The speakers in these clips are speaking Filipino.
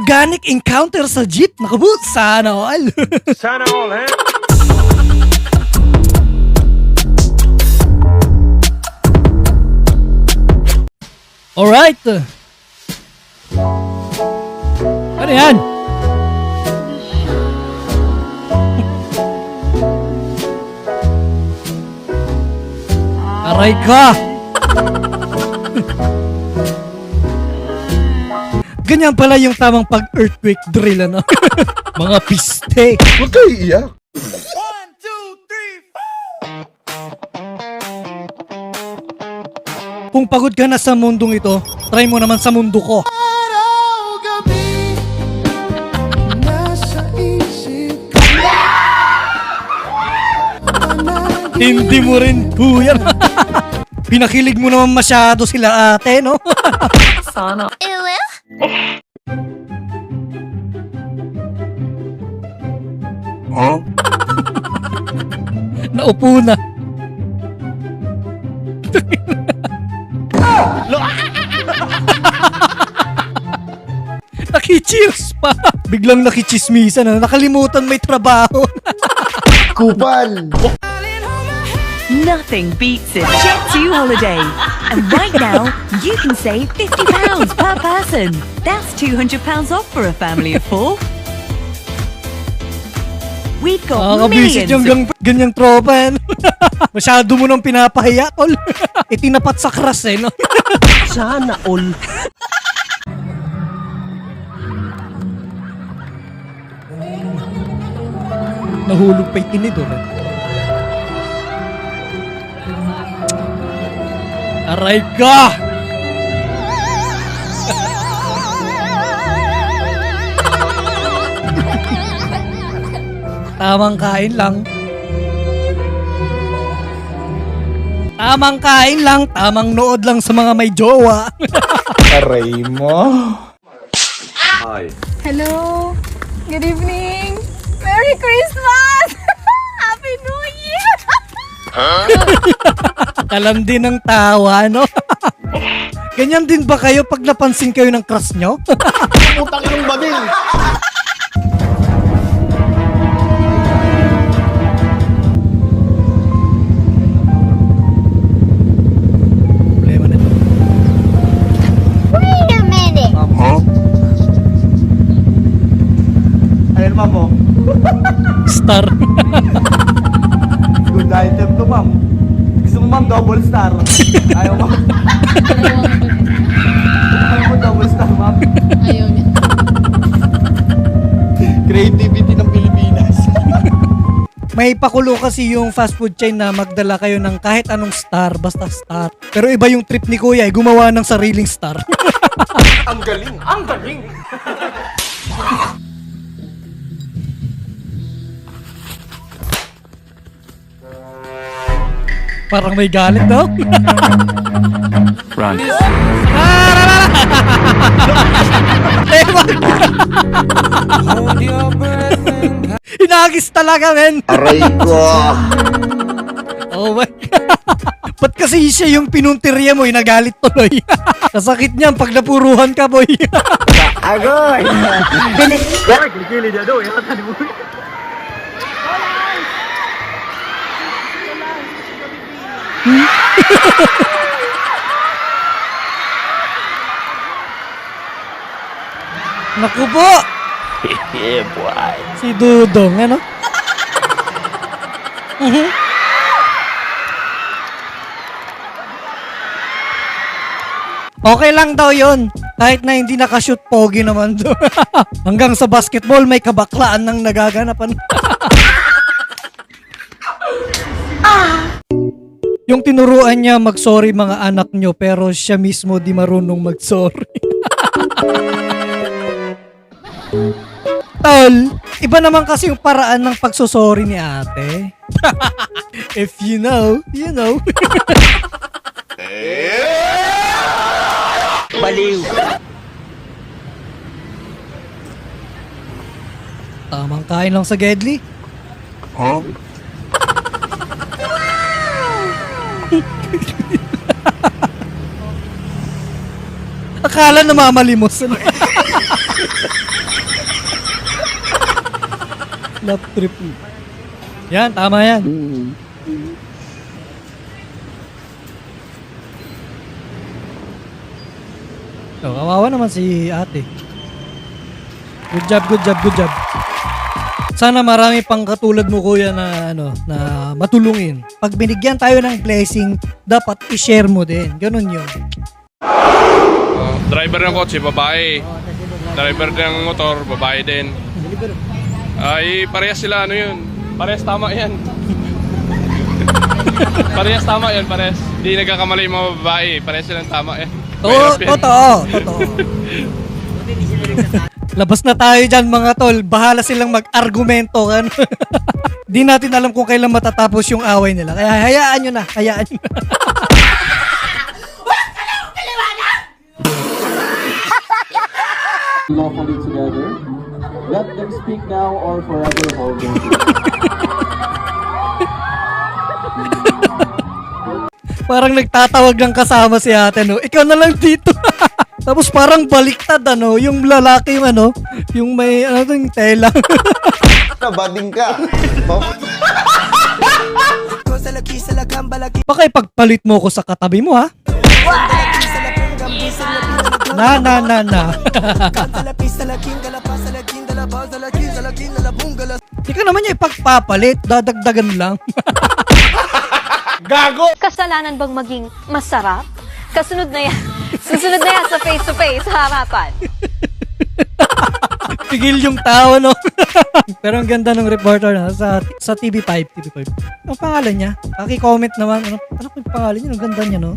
Organic encounter sa jeep. Nakabu, sana all. Sana all, eh? Alright. Ano yan? Aray ka! Ganyan pala yung tamang pag-earthquake drill, ano? Mga piste. Huwag kayo iiyak. 1, 2, 3, 4. Kung pagod ka na sa mundong ito, try mo naman sa mundo ko. Hindi mo rin po yan. Pinakilig mo naman masyado sila ate, no? Sana. Huh? Naupo na. Naki-cheers pa. Biglang nakichismisan na. Nakalimutan may trabaho. Kupal! Nothing beats a Jet2 holiday. And right now, you can save £50 per person. That's £200 off for a family of 4. We've got Nakakabisit millions yung ganyang tropa yan. Masyado mo nang pinapahiya, tol. Itinapat sa crush eh, no? Sana all. Nahulog pa yung tinidor. Aray ka! Tamang kain lang. Tamang kain lang, tamang nood lang sa mga may jowa. Aray mo. Hello. Good evening. Merry Christmas. Happy New Year. Kalam din ng tawa, no? Ganyan din ba kayo pag napansin kayo ng crush nyo? Utang yung badil. Problema na ito. Wait a minute. Huh? Ayun, ma'am, oh. Star. Good item to, ma'am. Gusto mo, ma'am, double star. Ayaw, ma'am. Ayaw mo, double star, ma'am. Ayaw niya. Creativity ng Pilipinas. May pakulo kasi yung fast food chain na magdala kayo ng kahit anong star, basta star. Pero iba yung trip ni Kuya, gumawa ng sariling star. Ang galing! Ang galing! Parang may galit, no? Run. Hinagis talaga, men. Aray ko. Oh my God. Ba't kasi siya yung pinuntirya mo, nagalit tuloy. Kasakit niyan pag napuruhan ka, boy. Agoy! Naku po. Yeah, boy. Si Dudong, ano? Okay lang daw yon. Kahit na hindi nakashoot, pogi naman doon. Hanggang sa basketball, may kabaklaan ng nagaganapan. Yung tinuruan niya mag-sorry mga anak nyo, pero siya mismo di marunong mag-sorry. Tol, iba naman kasi yung paraan ng pagsusorry ni ate. If you know, you know. Baliw. Tamang kain lang sa Gedli. Huh? Akala na mamalimos. Love trip. Yan, tama yan. So, kawawa naman si ate. Good job, good job, good job. Sana marami pang katulad mo kuya na na matulungin. Pag binigyan tayo ng blessing, dapat i-share mo din. Ganun yun. Driver ng kotse, babae. Driver ng motor, babae din. Ay, parehas sila, ano yun? Parehas tama yan. Parehas tama yan, parehas. Hindi nagkakamali yung mga babae, parehas silang tama yan. Oo, totoo, totoo. Labas na tayo dyan mga tol. Bahala silang mag-argumento. Kan? Di natin alam kung kailan matatapos yung away nila. Kaya hayaan nyo na, hayaan nyo na. lawfully together. Let them speak now or forever hold them. Parang nagtatawag ng kasama si ate, no? Ikaw na lang dito. Tapos parang baliktad, ano? Yung lalaki, ano? Yung may, ano yung tela. Bading ka. Baka ipagpalit mo ko sa katabi mo, ha? Na. Di ka naman niya ipagpapalit, dadagdagan lang. Kasalanan bang maging masarap? Kasunod na yan. Susunod na yan sa face-to-face, sa harapan. Pigil yung tawa, no? Pero ang ganda ng reporter na sa TV5. Ang pangalan niya? Paki-comment naman. Ano yung pangalan niya? Ang ganda niya, no?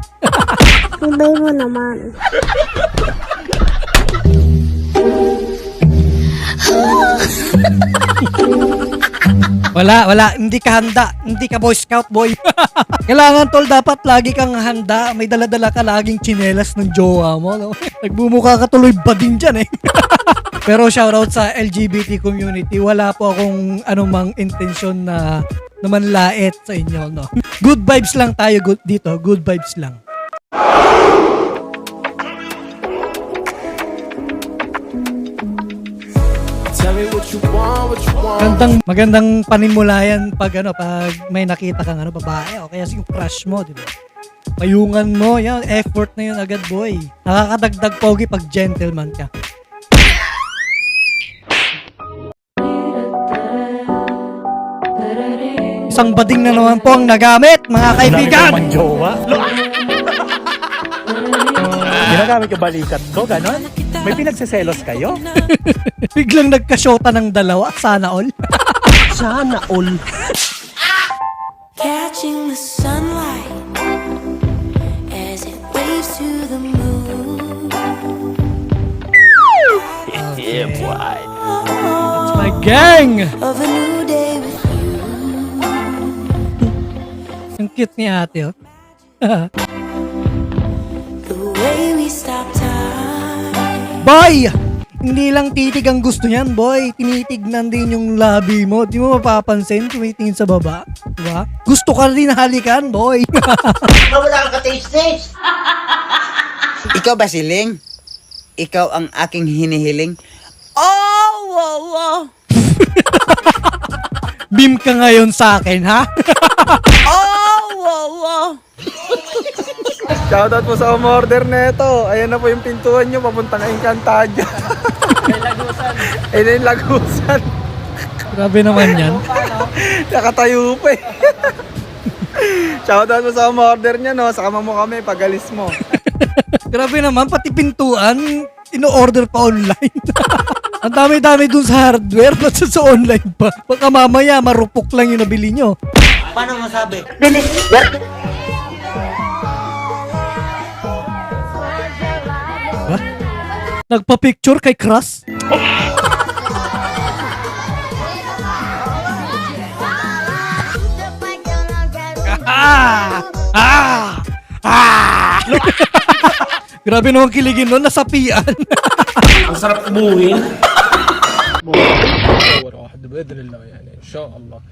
Ibay mo naman. Wala. Hindi ka handa. Hindi ka Boy Scout, boy. Kailangan, tol, dapat lagi kang handa. May dala-dala ka laging tsinelas ng jowa mo, no? Nagbumuka ka tuloy bading dyan, eh. Pero shoutout sa LGBT community. Wala po akong anumang intensyon na manlait sa inyo, no? Good vibes lang tayo dito. Good vibes lang. Magandang panimulayan pag may nakita kang babae o kaya yung crush mo, di ba? Payungan mo, yan, effort na yun agad, boy. Nakakadagdag pogi pag gentleman ka. Isang bading na naman po ang nagamit, mga kaibigan. Ginagamit yung balikat ko, ganon? May pinagseselos kayo? Biglang nagkasyota ng dalawa, sana all. Sana all. Catching the sunlight as it waves to the moon. Yeah, boy. It's my gang! Of a new day with you. Ang cute ni ate, oh. The way we stop time. Boy! Hindi lang titig ang gusto niyan, boy. Tinitignan din yung labi mo. Di mo mapapansin, tumitingin sa baba. Diba? Gusto ka rin halikan, boy. Wala kang ka-taste-taste. Ikaw ba, Siling? Ikaw ang aking hinihiling? Oh, wow, wow. Beam ka ngayon sa akin, ha? Oh, wow, wow. Shoutout po sa umorder na ito. Ayan na po yung pintuan nyo, papuntang Encantadia. May lagusan. Ayun na yung lagusan. Grabe naman yan. Nakatayo pa eh. Shoutout po sa umorder niya, no? Sakama mo kami, pagalis mo. Grabe naman, pati pintuan, ino-order pa online. Ang dami-dami dun sa hardware, ba't sa online pa? Baka mamaya, marupok lang yung nabili nyo. Paano masabi? Ba? Nagpa-picture kay Crush? Grabe naman kiligin nun, nasapian. Ang sarap umuhin. Inshallah.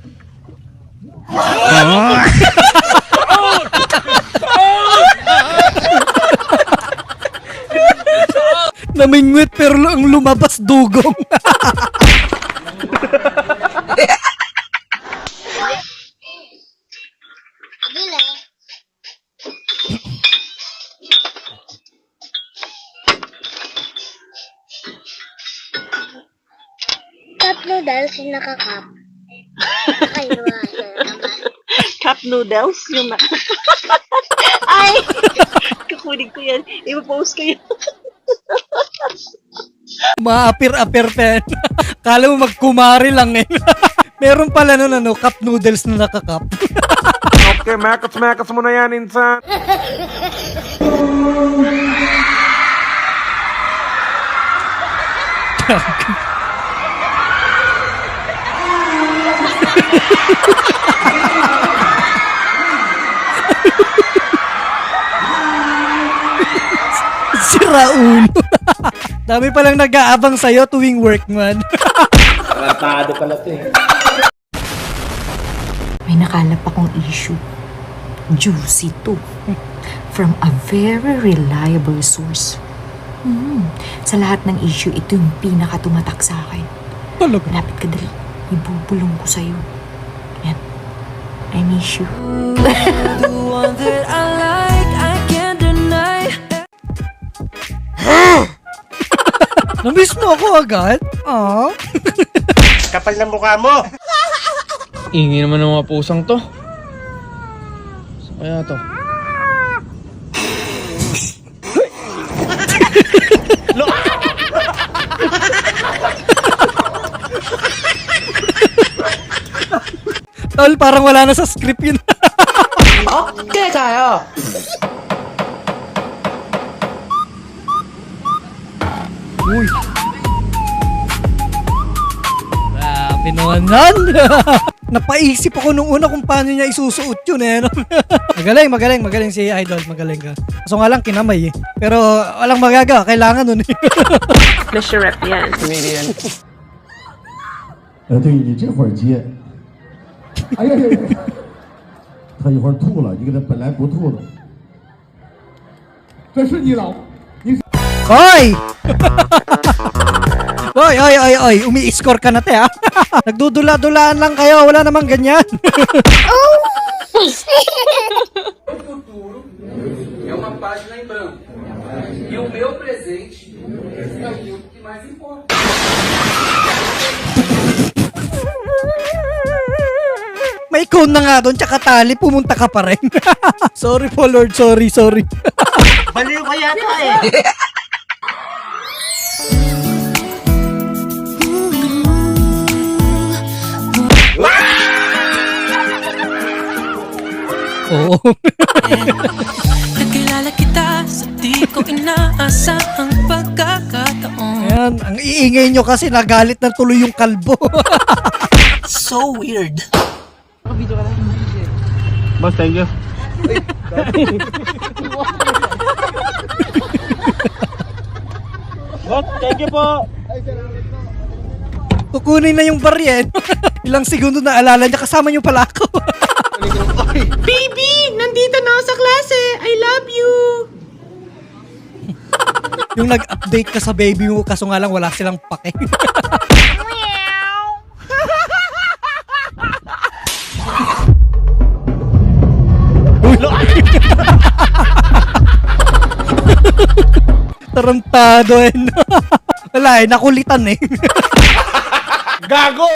Namingwit pero ang lumabas dugong. noodles yung nakakap. Cup noodles, yung Ay! Kukunin ko yan. Ipapost ko yan. Maapir-apir pa yan. Kala mo magkumari lang eh. Meron pala nun cup noodles na nakakap. Okay, makas mo na yan, insan. Si Raul. Dami palang nag-aabang sa'yo tuwing work man. Tarantado pala to eh. May nakalap akong issue. Juicy to. From a very reliable source. Sa lahat ng issue, ito yung pinakatumatak sa akin. Talaga? Lapit ka dali. Ibubulong ko sa'yo. Yan. I miss you. Namiss mo ako agad? Ah. Kapal na mukha mo! Ingi naman ng mga pusang to. Saan kaya to? Tol, parang wala na sa script yun. Okay tayo. Uy. Grabe naman yan. Napaisip ako nung una kung paano niya isusuot yun eh. No? Magaling si Idol. Magaling ka. Kaso nga lang kinamay eh. Pero walang magagawa. Kailangan nun eh. Mr. Rep yan. Comedian. 对你这会儿接，哎呀呀呀！他一会儿吐了，你给他本来不吐的，这是你老，你 Hoy! Hoy! Umi-score ka na te ha. Nagdudula-dulaan lang kayo. Wala namang ganyan. É uma página em branco. E o meu presente é o que mais importa. May cone na nga doon, tsaka tali, pumunta ka pa rin. Sorry po Lord, sorry. Baliw ka yata eh. Oo. Nakilala kita sa di ko inaasahang pagkakataon. Ayan, ang iingay nyo kasi nagalit na tuloy yung kalbo. So weird. Boss, thank you. Boss, thank you po. Kukunin na yung baryen. Ilang segundo na alala niya, kasama niyo pala ako. Baby, nandito na ako sa klase. I love you. Yung nag-update ka sa baby mo, kaso nga lang wala silang pake. Tarantado eh. No? Wala eh, nakulitan eh. Gago!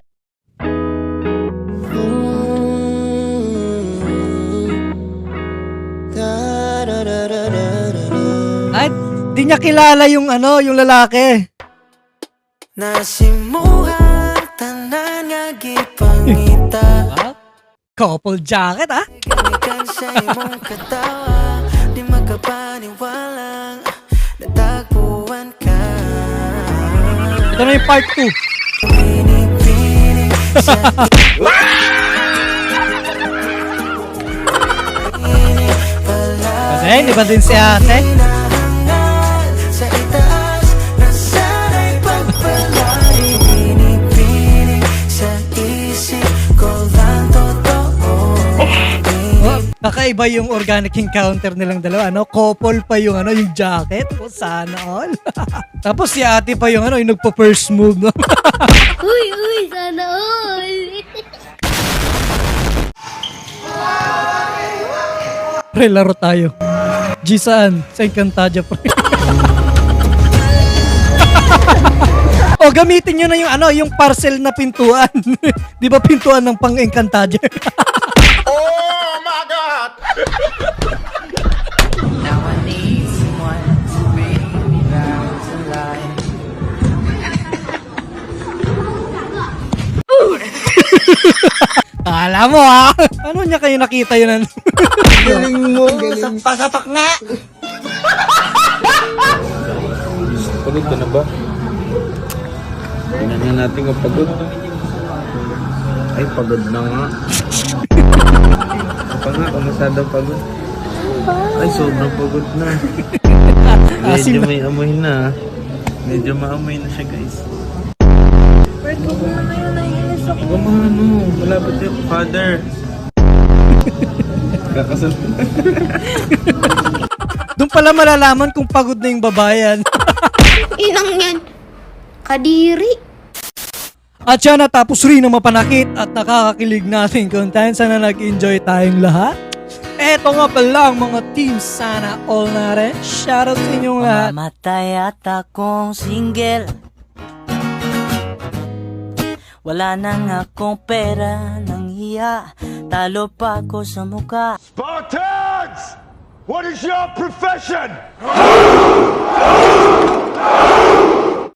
Ay, di niya kilala yung yung lalaki. Nasimuhan tanan nga gipangita. Couple jacket ah. Ganikan sa imong katawa, di makapaniwalang natagpuan ka. Ito na yung part 2. Pinipinig sa Kasi, di ba din si ate? hinahangal sa itaas na sana'y pagpalay. Pinipinig sa isip ko lang totoo. Oh, kakaiba yung organic encounter nilang dalawa, couple pa yung yung jacket. Oh, sana all. Tapos si ate pa yung yung nagpa-first move, no? Uy, sana all. Pre, laro tayo. G saan? Sa Encantadia, pre. O gamitin nyo na yung ano, yung parcel na pintuan. Di ba pintuan ng pang-Encantadia? Oh my God! Now I need someone to bring me back to life. Alam mo ha? Ano niya kayo nakita yun? Galing mo. Galing. Pasapak nga! Pagod ka na ba? Tingnan nga natin kung pagod. Ay, pagod na nga. Kapag nga, kung masyadong pagod. Ay, sobrang pagod na. Medyo may amoy na. Medyo maamoy na siya, guys. Bert, huwag mo na yun. Naiinis ako. Huwag mo ano, malapit yung father. Kakasal. Doon pala malalaman kung pagod na yung babayan. Inang yan. Kadiri. At siya natapos rin ang mapanakit at nakakakilig nating content. Sana nag-enjoy tayong lahat. Eto nga pala ang mga teams. Sana all na rin. Shoutout sa inyong lahat. Mamatay at akong single. Wala nang akong pera nang hiya. Talo pa ako sa mukha. Spartans! What is your profession?